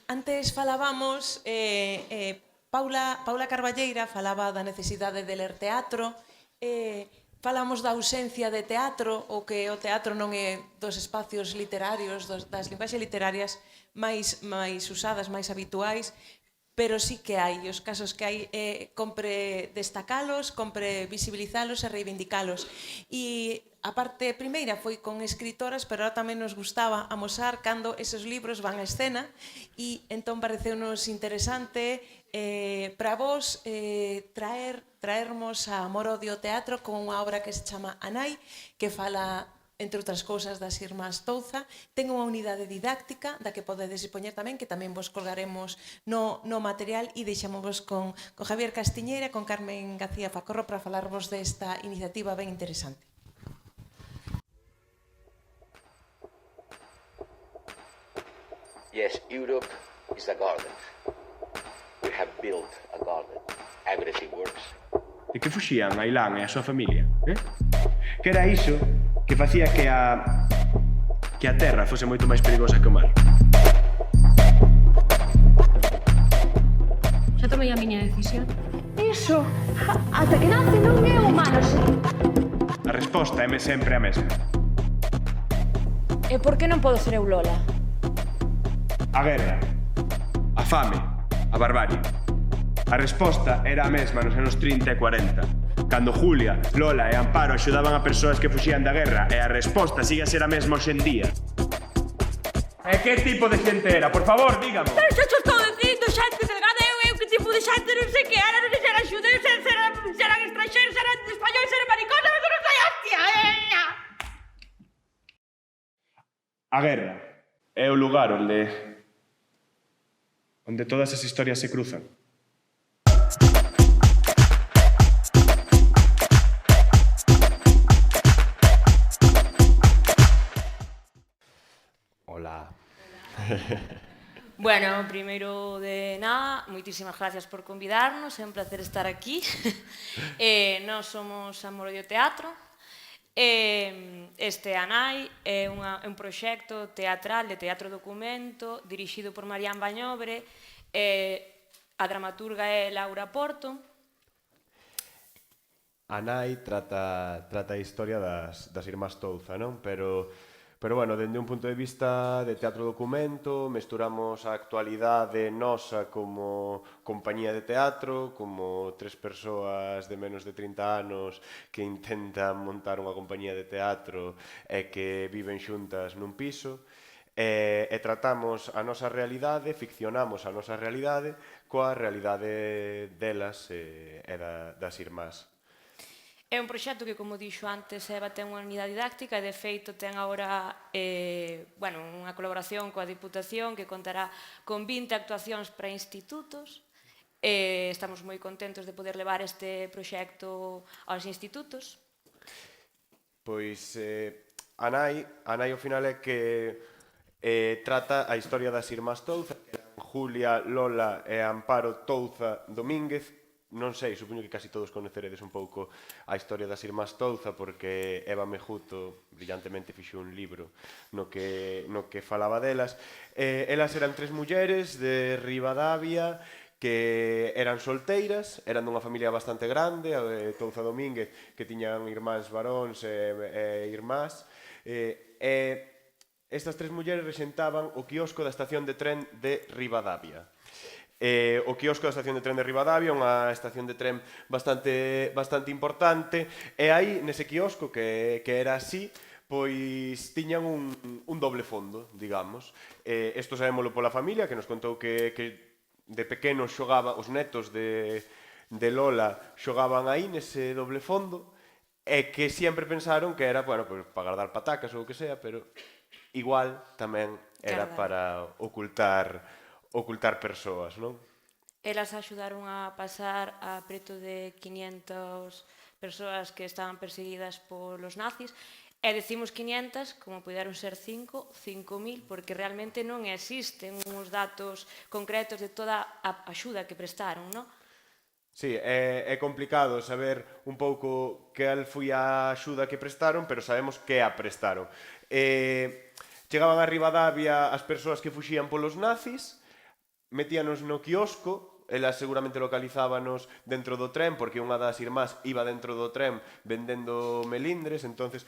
Antes falábamos, Paula Carballeira falaba da necesidade de ler teatro, falamos da ausencia de teatro, ou que o teatro non é dos espacios literarios, das linguaxes literarias máis usadas, máis habituais, pero sí que hai, os casos que hai, compre destacalos, compre visibilizalos e reivindicalos. E a parte primeira foi con escritoras, pero ahora tamén nos gustaba amosar cando esos libros van a escena, e entón pareceunos interesante para vos traermos a Amor, Odio, Teatro con unha obra que se chama Anai, que fala, entre outras cousas, das irmás Touza. Ten unha unidade didáctica da que podedes dispoñer tamén, que tamén vos colgaremos no material, e deixámosvos con Javier Castiñeira e con Carmen García Facorro para falarvos desta iniciativa ben interesante. Yes, Europe is a garden. We have built a garden. Everything works. De que fuxían Ailán e a súa familia, Que era iso que facía que a terra fose moito máis perigosa que o mar. Xa tomei a miña decisión. Iso, ata que nace non é humano. A resposta é sempre a mesma. E por que non podo ser eu Lola? A guerra, a fame, a barbarie. A resposta era a mesma nos anos 30 e 40, cando Julia, Lola e Amparo axudaban a persoas que fuxían da guerra, e a resposta sigue a ser a mesma hoxe en día. E que tipo de xente era? Por favor, dígamo. Pero xa estou dicindo, xente delgada, eu que tipo de xente non sei que era, non sei se eran xudeus, se eran estranxeiros, se eran españoles, se eran maricones, non sei, hostia, A guerra é o lugar onde todas as historias se cruzan. Hola. Bueno, primeiro de nada, moitísimas gracias por convidarnos, é un placer estar aquí. Nós somos Amor, Odio, Teatro. Este Anai é un proxecto teatral de teatro documento dirixido por Marián Bañobre. A dramaturga é Laura Porto. Anai trata a historia das irmás Touza, non? Pero, bueno, dende un punto de vista de teatro documento, mesturamos a actualidade nosa como compañía de teatro, como tres persoas de menos de 30 anos que intentan montar unha compañía de teatro e que viven xuntas nun piso, e tratamos a nosa realidade, ficcionamos a nosa realidade coa realidade delas e das irmás. É un proxecto que, como dixo antes, Eva ten unha unidade didáctica e, de feito, ten agora unha colaboración coa Diputación que contará con 20 actuacións para institutos. Estamos moi contentos de poder levar este proxecto aos institutos. Pois Anai ao final é que trata a historia das irmás Touza, Julia, Lola e Amparo Touza Domínguez. Non sei, supoño que casi todos conoceredes un pouco a historia das irmás Touza porque Eva Mejuto brillantemente fixo un libro no que falaba delas. Elas eran tres mulleres de Ribadavia que eran solteiras, eran dunha familia bastante grande, Touza Domínguez, que tiñan irmáns varóns e irmás, estas tres mulleres rexentaban o quiosco da estación de tren de Ribadavia. O quiosco da estación de tren de Ribadavia, unha estación de tren bastante importante, e aí, nese quiosco, que era así, pois tiñan un doble fondo, digamos. Isto sabémolo pola familia, que nos contou que de pequenos xogaba, os netos de Lola xogaban aí nese doble fondo, e que sempre pensaron que era, bueno, para guardar patacas ou o que sea, pero igual tamén era para ocultar persoas, non? Elas axudaron a pasar a preto de 500 persoas que estaban perseguidas polos nazis, e decimos 500 como puderon ser 5.000, porque realmente non existen uns datos concretos de toda a axuda que prestaron, non? Sí, é complicado saber un pouco cal foi a axuda que prestaron, pero sabemos que a prestaron. Chegaban a Ribadavia as persoas que fuxían polos nazis, metíanos no quiosco, elas seguramente localizábanos dentro do tren, porque unha das irmás iba dentro do tren vendendo melindres, entonces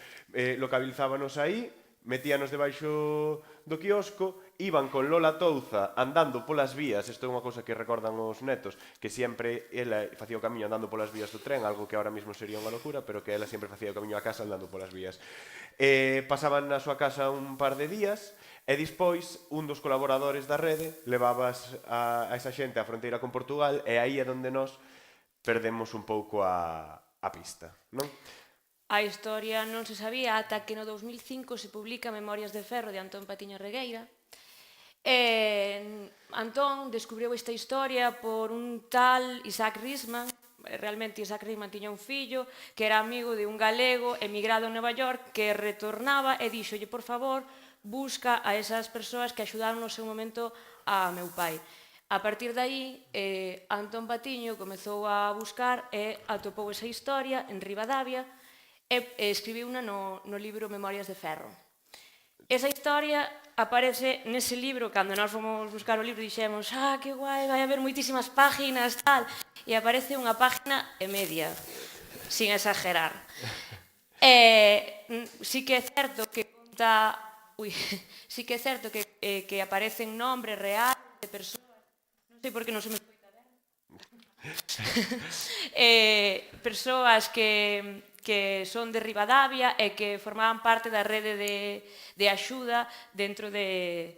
localizábanos aí, metíanos debaixo do quiosco, iban con Lola Touza andando polas vías, isto é unha cousa que recordan os netos, que sempre ela facía o camiño andando polas vías do tren, algo que ahora mesmo sería unha locura, pero que ela sempre facía o camiño a casa andando polas vías. Pasaban na súa casa un par de días, e despois un dos colaboradores da rede levabas a esa xente á fronteira con Portugal, e aí é onde nós perdemos un pouco a pista, non? A historia non se sabía ata que no 2005 se publica Memorias de Ferro de Antón Patiño Regueira. Antón descubriu esta historia por un tal Isaac Risman. Realmente Isaac Risman tiña un fillo que era amigo de un galego emigrado en Nova York que retornaba e díxolle, por favor, busca a esas persoas que axudaron no seu momento a meu pai. A partir de aí, Antón Patiño comezou a buscar e atopou esa historia en Ribadavia e escribiu unha no libro Memorias de Ferro. Esa historia aparece nese libro, cando nós fomos buscar o libro dixemos que guai, vai haber moitísimas páginas, tal, e aparece unha página e media, sin exagerar. Sí que é certo que conta, sí que é certo que aparecen nombres reales de persoas, non sei por que non se me escoita ben, persoas que son de Ribadavia e que formaban parte da rede de axuda dentro de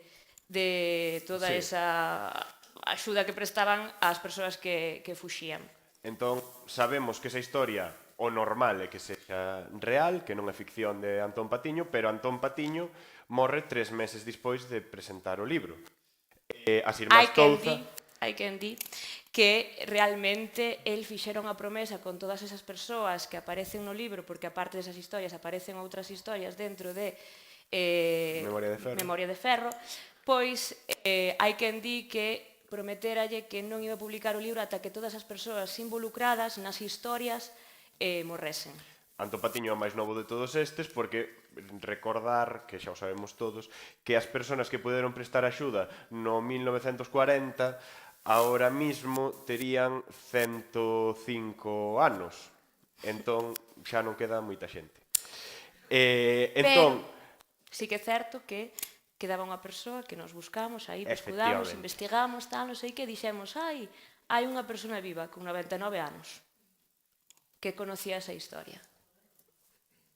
toda esa axuda que prestaban ás persoas que fuxían. Entón, sabemos que esa historia, o normal é que sexa real, que non é ficción de Antón Patiño, pero Antón Patiño morre 3 meses despois de presentar o libro. As irmás Touza... Hai quen di que realmente el fixera unha promesa con todas esas persoas que aparecen no libro, porque aparte desas historias aparecen outras historias dentro de Memoria de Ferro, pois hai quen di que prometeralle que non iba a publicar o libro ata que todas as persoas involucradas nas historias morresen. Antón Patiño é o máis novo de todos estes, porque recordar, que xa o sabemos todos, que as persoas que puderon prestar axuda no 1940 ahora mismo terían 105 anos. Entón, xa non queda moita xente. Pero, sí que é certo que quedaba unha persoa que nos buscamos, aí pescudamos, investigamos, tal, non sei que, dixemos, hai unha persona viva con 99 anos que conocía esa historia.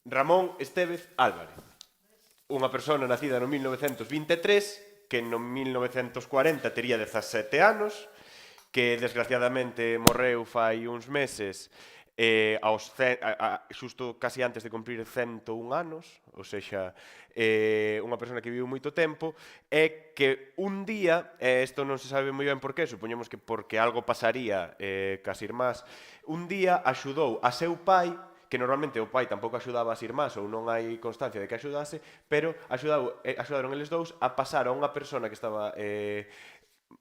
Ramón Estévez Álvarez, unha persona nacida no 1923, que no 1940 tería 17 anos, que desgraciadamente morreu fai uns meses xusto casi antes de cumprir 101 anos, ou seja, unha persona que viviu moito tempo, e que un día, isto non se sabe moi ben por qué, supoñemos que porque algo pasaría cas irmás, un día axudou a seu pai, que normalmente o pai tampouco axudaba as irmás ou non hai constancia de que axudase, pero axudaron eles dous a pasar a unha persona que estaba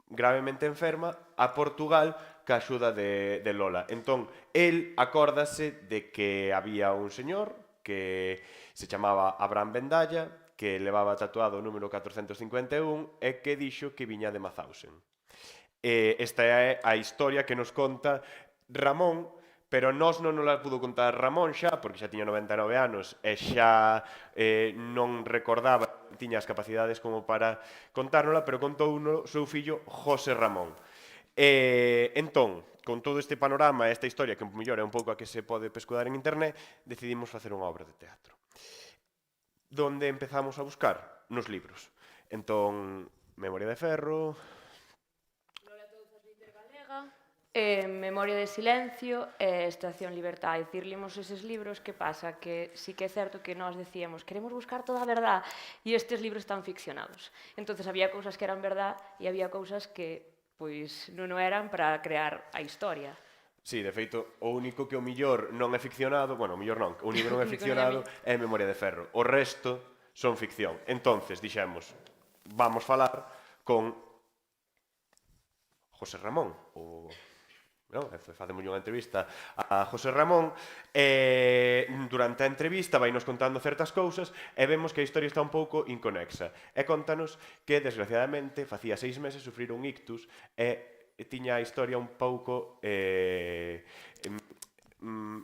gravemente enferma a Portugal ca axuda de Lola. Entón, el acórdase de que había un señor que se chamaba Abraham Bendalla, que levaba tatuado o número 451 e que dixo que viña de Mazausen. Esta é a historia que nos conta Ramón, pero nós non nos la pudo contar Ramón xa, porque xa tiña 99 anos e xa non recordaba, tiña as capacidades como para contárnola, pero contou o seu fillo José Ramón. Entón, con todo este panorama, esta historia, que mellor é un pouco a que se pode pescudar en internet, decidimos facer unha obra de teatro. Donde empezamos a buscar? Nos libros. Entón, Memoria de Ferro... Memoria de Silencio e Estación Libertad. É dicir, limos eses libros, que pasa? Que sí que é certo que nós decíamos queremos buscar toda a verdad e estes libros están ficcionados. Entonces había cousas que eran verdad e había cousas que pois non eran para crear a historia. Sí, de feito, o único que o millor non é ficcionado, bueno, o millor non, o único non é ficcionado é Memoria de Ferro. O resto son ficción. Entonces, dixemos, vamos falar con José Ramón, o non? Facemos unha entrevista a José Ramón durante a entrevista vai nos contando certas cousas e vemos que a historia está un pouco inconexa e contanos que desgraciadamente facía 6 meses sufrir un ictus e tiña a historia un pouco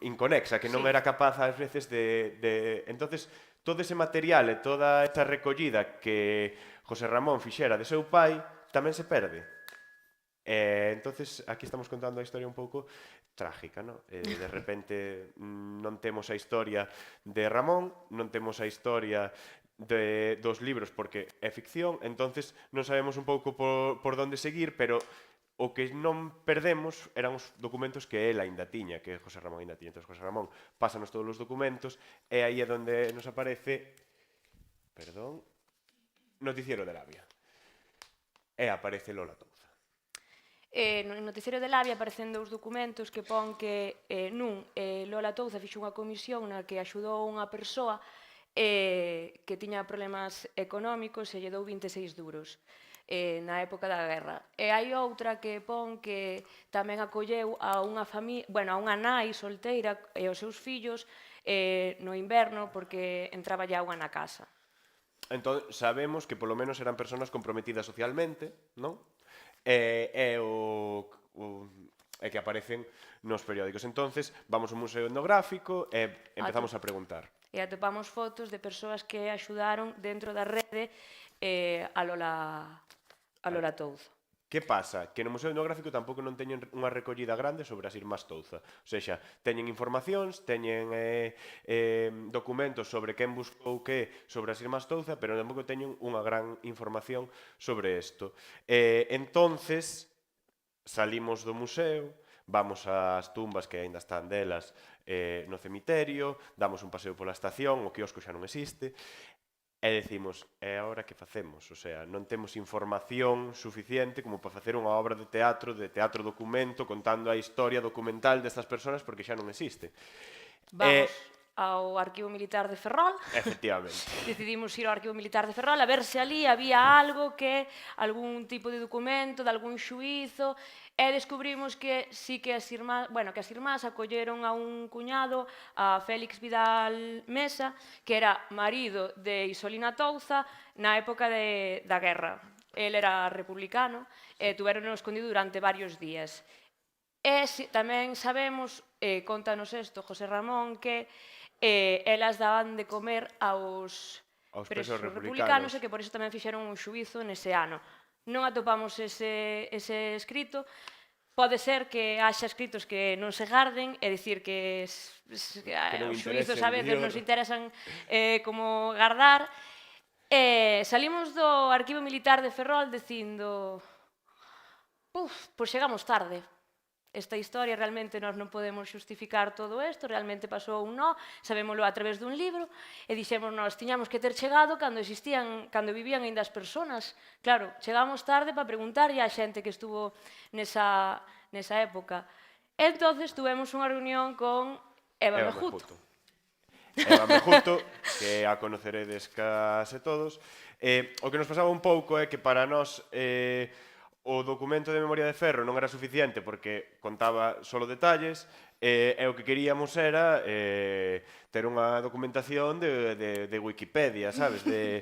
inconexa, que non era capaz ás veces de... Entonces, todo ese material e toda esa recollida que José Ramón fixera de seu pai tamén se perde. Entonces, aquí estamos contando a historia un pouco trágica, ¿no? De repente non temos a historia de Ramón, non temos a historia dos libros porque é ficción, entonces non sabemos un pouco por onde seguir, pero o que non perdemos eran os documentos que él aínda tiña, que José Ramón aínda tiña. Entón, José Ramón pásanos todos os documentos e aí é onde nos aparece Noticiero de Labia. E aparece Lola Touza. No noticiero de Labia aparecen dous documentos que pon que Lola Touza fixo unha comisión na que axudou unha persoa que tiña problemas económicos e lle dou 26 duros na época da guerra. E hai outra que pon que tamén acolleu a unha familia, a unha nai solteira e os seus fillos no inverno porque entraba lle auga na casa. Entón, sabemos que polo menos eran persoas comprometidas socialmente, non? E que aparecen nos periódicos. Entonces, vamos ao Museo Etnográfico e empezamos a preguntar. E atopamos fotos de persoas que axudaron dentro da rede a Lola Touza. Que pasa? Que no Museo Etnográfico tampouco non teñen unha recollida grande sobre as irmás Touza. O sexa, teñen informacións, teñen documentos sobre quen buscou que sobre as irmás Touza, pero tampouco teñen unha gran información sobre isto. Entonces, salimos do museo, vamos ás tumbas que aínda están delas no cemiterio, damos un paseo pola estación, o quiosco xa non existe, e decimos, e agora que facemos? O sea, non temos información suficiente como para facer unha obra de teatro documento, contando a historia documental destas persoas porque xa non existe. Vamos ao Arquivo Militar de Ferrol. Efectivamente. Decidimos ir ao Arquivo Militar de Ferrol a ver se ali había algo algún tipo de documento, de algún xuízo, e descubrimos que sí que as irmás acolleron a un cuñado, a Félix Vidal Mesa, que era marido de Isolina Touza na época da guerra. El era republicano e tuverono escondido durante varios días. E tamén sabemos, contanos isto José Ramón, que elas daban de comer aos presos republicanos e que por iso tamén fixeron un xuízo nese ano. Non atopamos ese escrito. Pode ser que haxa escritos que non se garden, é dicir que os xuízos a veces nos interesan como gardar. Salimos do Arquivo Militar de Ferrol dicindo pois chegamos tarde. Esta historia realmente nós non podemos xustificar todo isto, realmente pasou un sabémolo a través dun libro, e dixemos nós, tiñamos que ter chegado cando vivían ainda as persoas. Claro, chegamos tarde para preguntarlle á xente que estuvo nesa época. Entonces, tuvemos unha reunión con Eva Mejuto. Eva Mejuto, que a conoceredes case todos. O que nos pasaba un pouco é que para nós o documento de Memoria de Ferro non era suficiente porque contaba solo detalles e o que queríamos era ter unha documentación de Wikipedia, sabes? De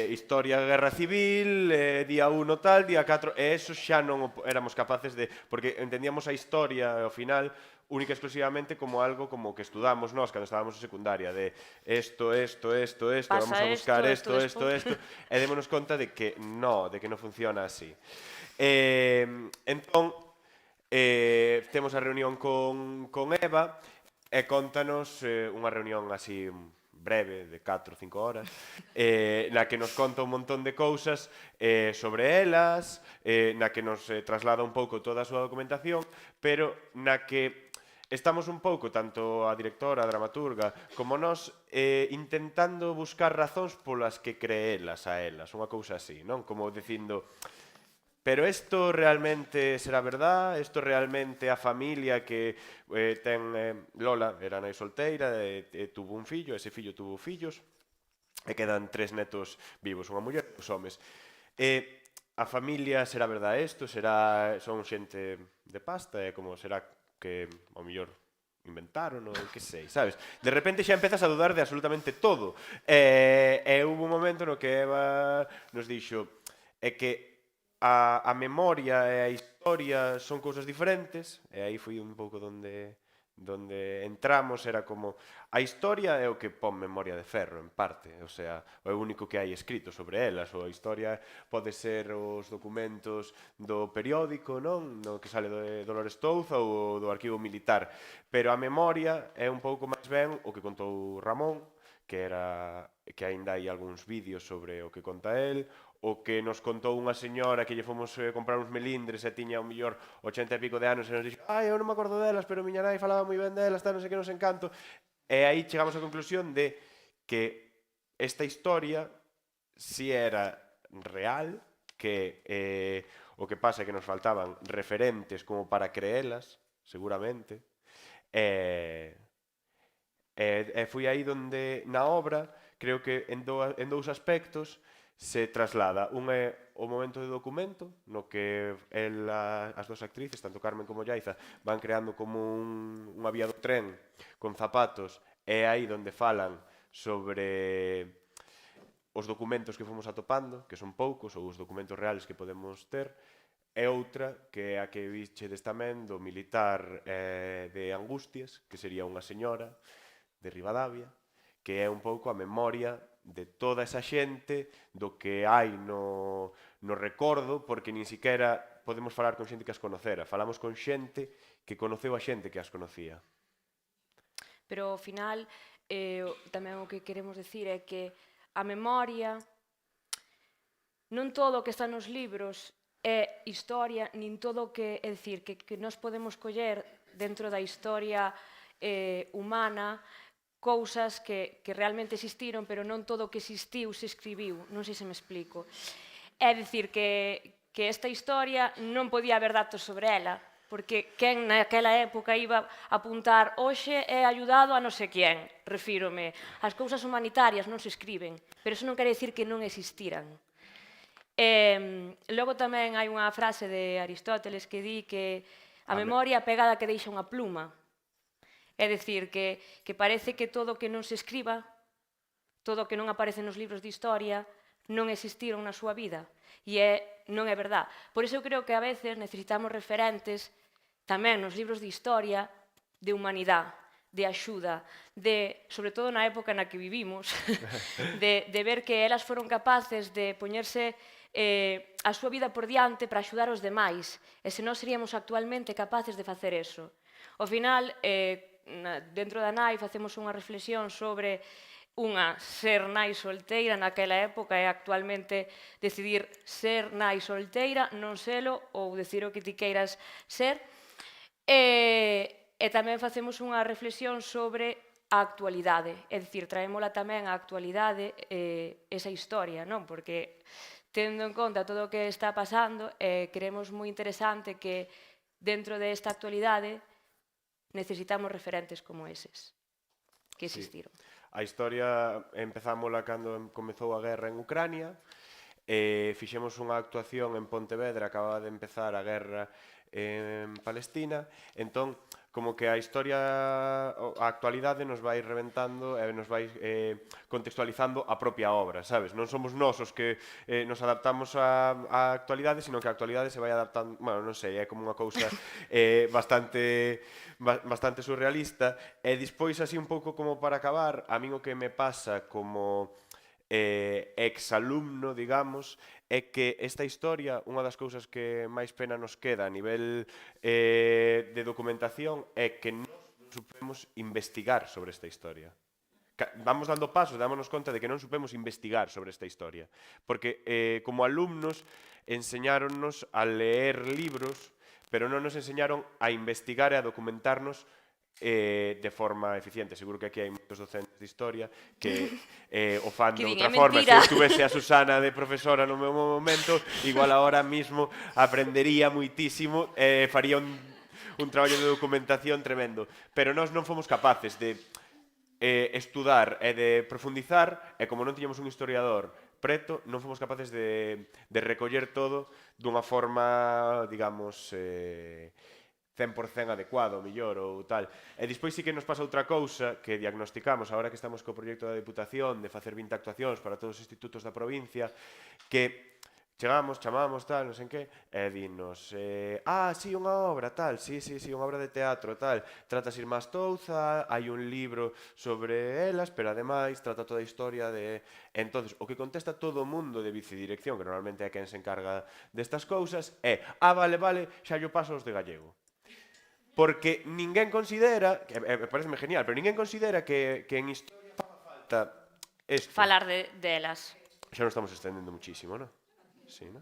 historia, guerra civil, día 1 tal, día 4, e eso xa non éramos capaces de... Porque entendíamos a historia ao final única e exclusivamente como algo como que estudamos nós cando estábamos en secundaria, de esto, vamos a buscar esto, e démonos conta de que non funciona así. Entón, temos a reunión con Eva e contanos unha reunión así breve de 4 ou 5 horas na que nos conta un montón de cousas sobre elas, na que nos traslada un pouco toda a súa documentación, pero na que estamos un pouco, tanto a directora, a dramaturga, como nós, intentando buscar razóns polas que creelas a elas, unha cousa así, non? Como dicindo... Pero isto realmente será verdad? Isto realmente a familia que ten... Lola era nai solteira, tuvo un fillo, ese fillo tuvo fillos, e quedan 3 netos vivos, unha muller e 2 homes. a familia será verdade isto, son xente de pasta, como será que ao mellor inventaron, ou que sei, sabes? De repente xa empezas a dudar de absolutamente todo. E hubo un momento no que Eva nos dixo que a memoria e a historia son cousas diferentes, e aí foi un pouco donde entramos, era como a historia é o que pon Memoria de Ferro en parte, o sea, é o único que hai escrito sobre elas, ou a historia pode ser os documentos do periódico, non? No que sale de Dolores Touza ou do arquivo militar, pero a memoria é un pouco máis ben o que contou Ramón, que aínda hai algúns vídeos sobre o que conta el, o que nos contou unha señora que lle fomos comprar uns melindres e tiña o mellor 80 e pico de anos e nos dixo eu non me acordo delas, pero miña nai falaba moi ben delas, non sei que nos encanto. E aí chegamos á conclusión de que esta historia si era real, que o que pasa é que nos faltaban referentes como para creelas, seguramente. E foi aí donde na obra creo que en dous aspectos se traslada. Un é o momento de documento, no que as dúas actrices, tanto Carmen como Yaiza, van creando como unha vía do tren con zapatos, e aí donde falan sobre os documentos que fomos atopando, que son poucos, ou os documentos reales que podemos ter, e outra, que é a que vichedes tamén, do militar de Angustias, que sería unha señora de Ribadavia, que é un pouco a memoria de toda esa xente, do que hai no recordo, porque nin siquiera podemos falar con xente que as conocera, falamos con xente que conoceu a xente que as conocía. Pero ao final, tamén o que queremos decir é que a memoria, non todo o que está nos libros é historia, nin todo o que, é dicir, que nós podemos coller dentro da historia humana cousas que realmente existiron, pero non todo o que existiu se escribiu, non sei se me explico. É dicir, que esta historia non podía haber datos sobre ela, porque quen naquela época iba a apuntar hoxe é ayudado a non sei quen, refírome. As cousas humanitarias non se escriben, pero iso non quere dicir que non existiran. Logo tamén hai unha frase de Aristóteles que di que a memoria é a pegada que deixa unha pluma. É dicir, que parece que todo o que non se escriba, todo o que non aparece nos libros de historia, non existiron na súa vida. E non é verdad. Por iso eu creo que a veces necesitamos referentes tamén nos libros de historia de humanidade, de axuda, sobre todo na época na que vivimos, de ver que elas foron capaces de poñerse a súa vida por diante para axudar os demais. E se nós seríamos actualmente capaces de facer eso. Ao final, dentro da nai facemos unha reflexión sobre ser nai solteira naquela época e actualmente decidir ser nai solteira, non selo, ou decir o que ti queiras ser. E tamén facemos unha reflexión sobre a actualidade, é dicir, traémola tamén á actualidade esa historia, non? Porque tendo en conta todo o que está pasando, creemos moi interesante que dentro desta actualidade necesitamos referentes como eses que existiron. A historia empezámola cando comezou a guerra en Ucrania, fixemos unha actuación en Pontevedra, acababa de empezar a guerra en Palestina, entón como que a historia, a actualidade nos vai reventando e nos vai contextualizando a propia obra, sabes? Non somos nós os que nos adaptamos á actualidade, sino que a actualidade se vai adaptando, bueno, non sei, é como unha cousa bastante surrealista. E despois, así un pouco como para acabar, a min o que me pasa como exalumno, digamos, é que esta historia, unha das cousas que máis pena nos queda a nivel de documentación é que non supemos investigar sobre esta historia. Vamos dando pasos, dámonos conta de que non supemos investigar sobre esta historia. Porque como alumnos enseñáronnos a leer libros, pero non nos enseñaron a investigar e a documentarnos de forma eficiente. Seguro que aquí hai moitos docentes de historia que o fan de outra forma. Se eu tuvese a Susana de profesora no meu momento, igual ahora mismo aprendería muitísimo e faría un traballo de documentación tremendo. Pero nós non fomos capaces de estudar e de profundizar, e como non tiñamos un historiador preto, non fomos capaces de recoller todo dunha forma, digamos, 100% adecuado, mellor ou tal. E despois sí que nos pasa outra cousa que diagnosticamos agora que estamos co proxecto da Deputación de facer 20 actuacións para todos os institutos da provincia, que chegamos, chamamos, tal, non sei que, e dinos, sí, unha obra, tal, sí, unha obra de teatro, tal, tratas Irmás Touza, hai un libro sobre elas, pero ademais trata toda a historia de... Entonces, o que contesta todo o mundo de vicedirección, que normalmente é quen se encarga destas cousas, é, vale, xa yo paso os de gallego. Porque ninguén considera, que pareceme genial, pero ninguén considera que en historia falta isto. Falar delas. Xa nos estamos estendendo muchísimo, non? Sí, non?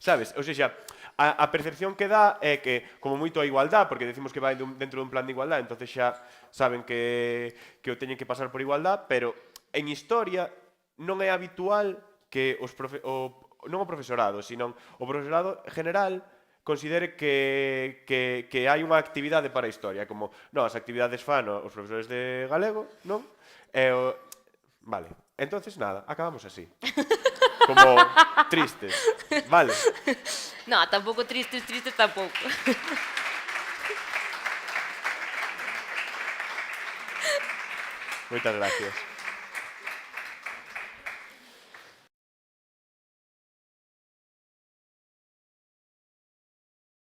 Sabes? Ou seja, a percepción que dá é que, como moito a igualdad, porque decimos que vai dentro dun plan de igualdad, entonces xa saben que o teñen que pasar por igualdad, pero en historia non é habitual que non o profesorado, sino o profesorado general considere que hai unha actividade para a historia, como, non, as actividades fan os profesores de galego, non? Vale, entonces nada, acabamos así. Como tristes, vale? No, tampouco tristes tampouco. Moitas gracias.